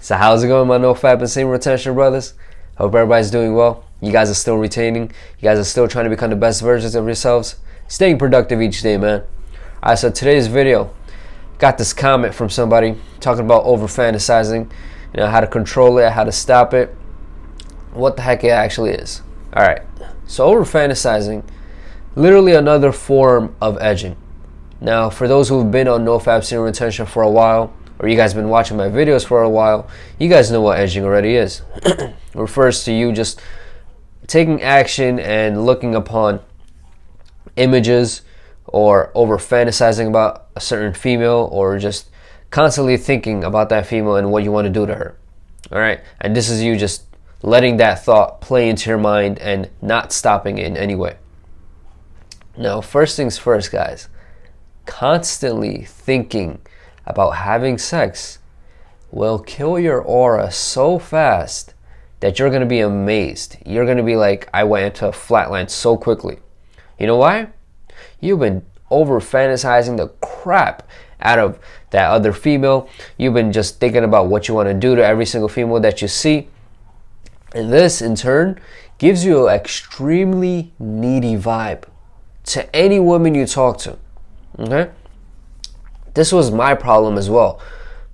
So how's it going, my no-fap and semen retention brothers? Hope everybody's doing well. You guys are still retaining. You guys are still trying to become the best versions of yourselves. Staying productive each day, man. Alright, so today's video, got this comment from somebody talking about over-fantasizing, how to control it, how to stop it, what the heck it actually is. Alright, so over-fantasizing, literally another form of edging. Now, for those who've been on no-fap semen retention for a while, or you guys been watching my videos for a while, you guys know what edging already is. It refers to you just taking action and looking upon images or over-fantasizing about a certain female, or just constantly thinking about that female and what you want to do to her. Alright, and this is you just letting that thought play into your mind and not stopping it in any way. Now, first things first, guys, constantly thinking about having sex will kill your aura so fast that you're going to be amazed. You're going to be like, I went into a flatline so quickly. You know why? You've been over-fantasizing the crap out of that other female. You've been just thinking about what you want to do to every single female that you see. And this, in turn, gives you an extremely needy vibe to any woman you talk to. Okay? This was my problem as well.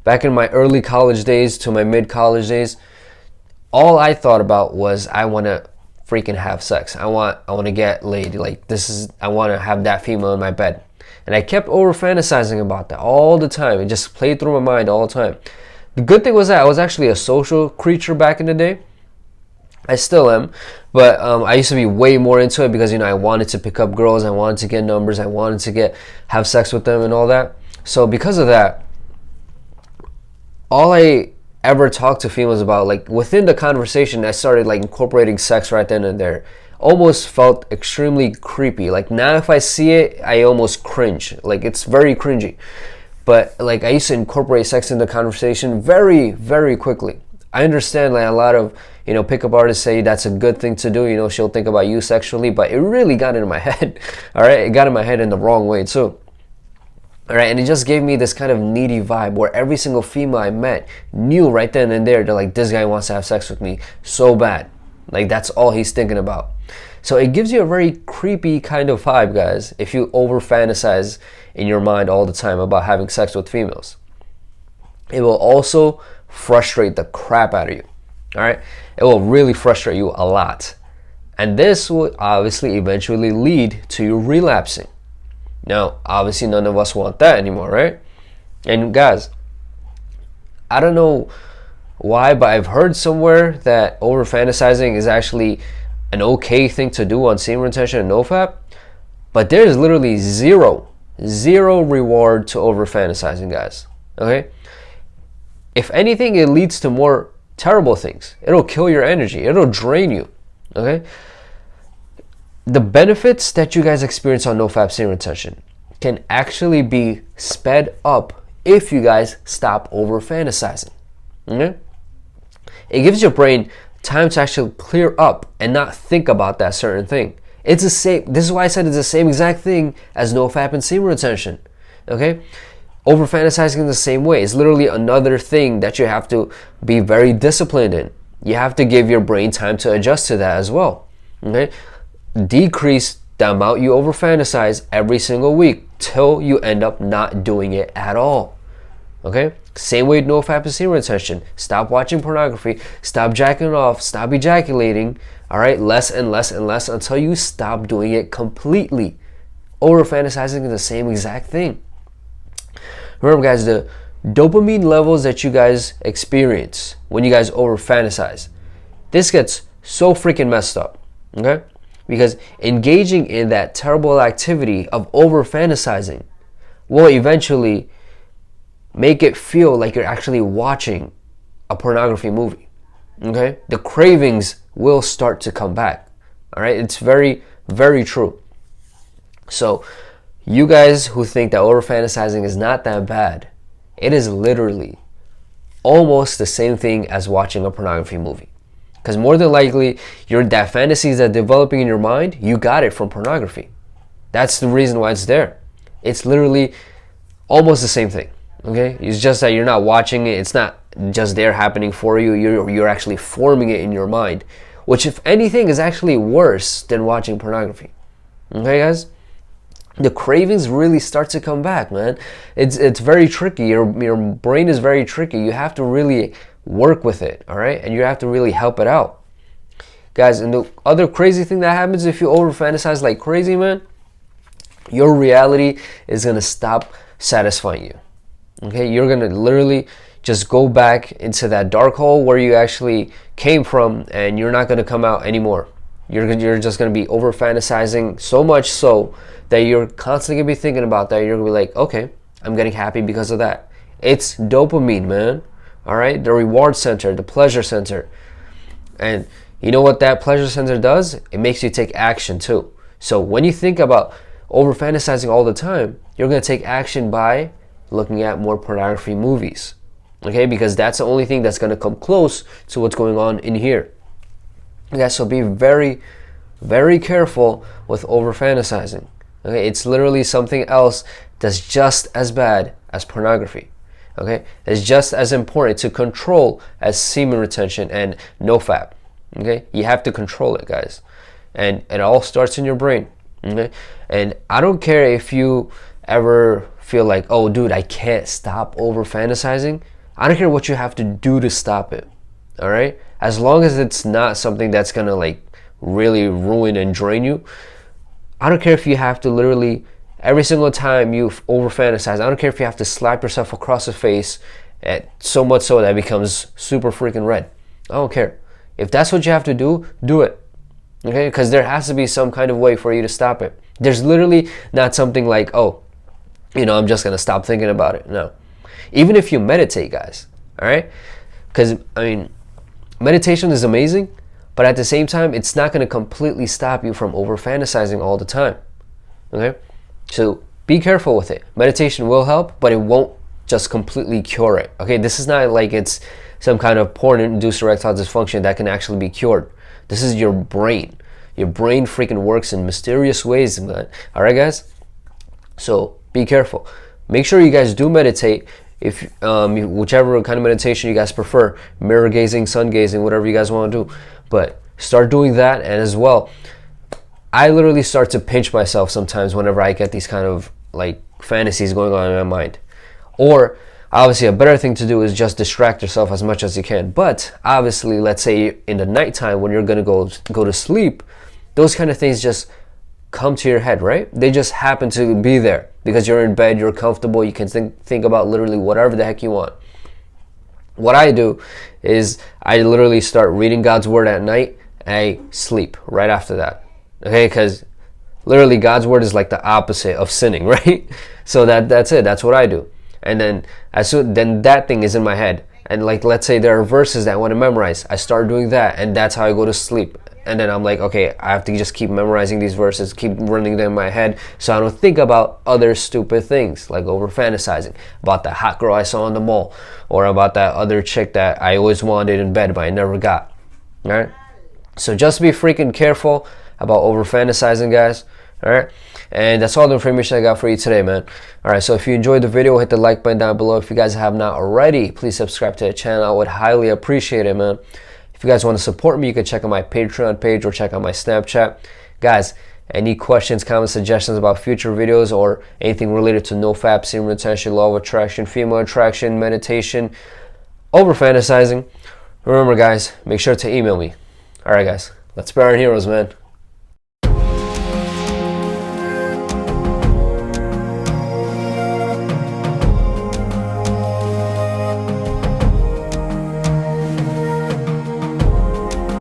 Back in my early college days to my mid-college days, all I thought about was I want to freaking have sex. I want to get laid. Like, I want to have that female in my bed. And I kept over-fantasizing about that all the time. It just played through my mind all the time. The good thing was that I was actually a social creature back in the day. I still am, but I used to be way more into it because, I wanted to pick up girls, I wanted to get numbers, I wanted to have sex with them and all that. So because of that, all I ever talked to females about, like within the conversation, I started like incorporating sex right then and there. Almost felt extremely creepy. Like now if I see it, I almost cringe. Like it's very cringy. But like I used to incorporate sex in the conversation very, very quickly. I understand like a lot of, pickup artists say that's a good thing to do. She'll think about you sexually, but it really got into my head. All right, it got in my head in the wrong way too. All right, and it just gave me this kind of needy vibe where every single female I met knew right then and there, they're like, this guy wants to have sex with me so bad. Like that's all he's thinking about. So it gives you a very creepy kind of vibe, guys, if you over-fantasize in your mind all the time about having sex with females. It will also frustrate the crap out of you. All right, it will really frustrate you a lot. And this will obviously eventually lead to you relapsing. Now, obviously, none of us want that anymore, right? And guys, I don't know why, but I've heard somewhere that over-fantasizing is actually an okay thing to do on semen retention and nofap, but there's literally zero reward to over-fantasizing, guys. Okay? If anything, it leads to more terrible things. It'll kill your energy. It'll drain you. Okay? The benefits that you guys experience on nofap semen retention can actually be sped up if you guys stop over-fantasizing. Okay? It gives your brain time to actually clear up and not think about that certain thing. It's the same. This is why I said it's the same exact thing as nofap and semen retention. Okay? Over-fantasizing in the same way. It's literally another thing that you have to be very disciplined in. You have to give your brain time to adjust to that as well. Okay? Decrease the amount you over-fantasize every single week till you end up not doing it at all. Okay? Same way with nofap and semen retention. Stop watching pornography. Stop jacking off. Stop ejaculating. All right? Less and less and less until you stop doing it completely. Over-fantasizing is the same exact thing. Remember, guys, the dopamine levels that you guys experience when you guys over-fantasize, this gets so freaking messed up. Okay? Because engaging in that terrible activity of over-fantasizing will eventually make it feel like you're actually watching a pornography movie. Okay? The cravings will start to come back. All right? It's very, very true. So, you guys who think that over-fantasizing is not that bad, it is literally almost the same thing as watching a pornography movie. Because more than likely, that fantasies that are developing in your mind, you got it from pornography. That's the reason why it's there. It's literally almost the same thing. Okay, it's just that you're not watching it. just there happening for you. You're actually forming it in your mind, which, if anything, is actually worse than watching pornography. Okay, guys? The cravings really start to come back, man. It's very tricky. Your brain is very tricky. You have to really work with it, all right? And you have to really help it out. Guys, and the other crazy thing that happens if you over fantasize like crazy, man, your reality is going to stop satisfying you. Okay? You're going to literally just go back into that dark hole where you actually came from, and you're not going to come out anymore. You're just going to be over fantasizing so much so that you're constantly going to be thinking about that. You're going to be like, okay, I'm getting happy because of that. It's dopamine, man. All right? The reward center, the pleasure center. And you know what that pleasure center does? It makes you take action too. So when you think about over fantasizing all the time, you're going to take action by looking at more pornography movies. Okay? Because that's the only thing that's going to come close to what's going on in here. Okay, so be very, very careful with over fantasizing. Okay, it's literally something else that's just as bad as pornography. Okay, it's just as important to control as semen retention and nofap. Okay, you have to control it, guys, and it all starts in your brain. Okay, and I don't care if you ever feel like, oh, dude, I can't stop over fantasizing. I don't care what you have to do to stop it. All right, as long as it's not something that's gonna like really ruin and drain you. I don't care if you have to literally every single time you over fantasize. I don't care if you have to slap yourself across the face, so much so that it becomes super freaking red. I don't care. If that's what you have to do, do it. Okay, because there has to be some kind of way for you to stop it. There's literally not something like, oh, I'm just gonna stop thinking about it. No, even if you meditate, guys. All right, because meditation is amazing, but at the same time, it's not going to completely stop you from over fantasizing all the time. Okay? So be careful with it. Meditation will help, but it won't just completely cure it. Okay? This is not like it's some kind of porn-induced erectile dysfunction that can actually be cured. This is your brain. Your brain freaking works in mysterious ways, man. All right, guys? So be careful. Make sure you guys do meditate. If whichever kind of meditation you guys prefer, mirror gazing, sun gazing, whatever you guys want to do, but start doing that. And as well, I literally start to pinch myself sometimes whenever I get these kind of like fantasies going on in my mind. Or obviously a better thing to do is just distract yourself as much as you can. But obviously, let's say in the nighttime when you're gonna go to sleep, those kind of things just come to your head, right? They just happen to be there because you're in bed, you're comfortable, you can think about literally whatever the heck you want. What I do is I literally start reading God's word at night and I sleep right after that. Okay, because literally God's word is like the opposite of sinning, right? So that's it. That's what I do. And then then that thing is in my head. And like, let's say there are verses that I want to memorize. I start doing that, and that's how I go to sleep. And then I'm like, okay, I have to just keep memorizing these verses, keep running them in my head, so I don't think about other stupid things, like over fantasizing, about that hot girl I saw in the mall, or about that other chick that I always wanted in bed, but I never got. All right? So just be freaking careful about over fantasizing, guys. All right? And that's all the information I got for you today, man. All right, so if you enjoyed the video, hit the like button down below. If you guys have not already, please subscribe to the channel. I would highly appreciate it, man. If you guys want to support me, you can check out my Patreon page or check out my Snapchat. Guys, any questions, comments, suggestions about future videos or anything related to nofap, semen retention, law of attraction, female attraction, meditation, over fantasizing, remember, guys, make sure to email me. All right, guys, let's be our heroes, man.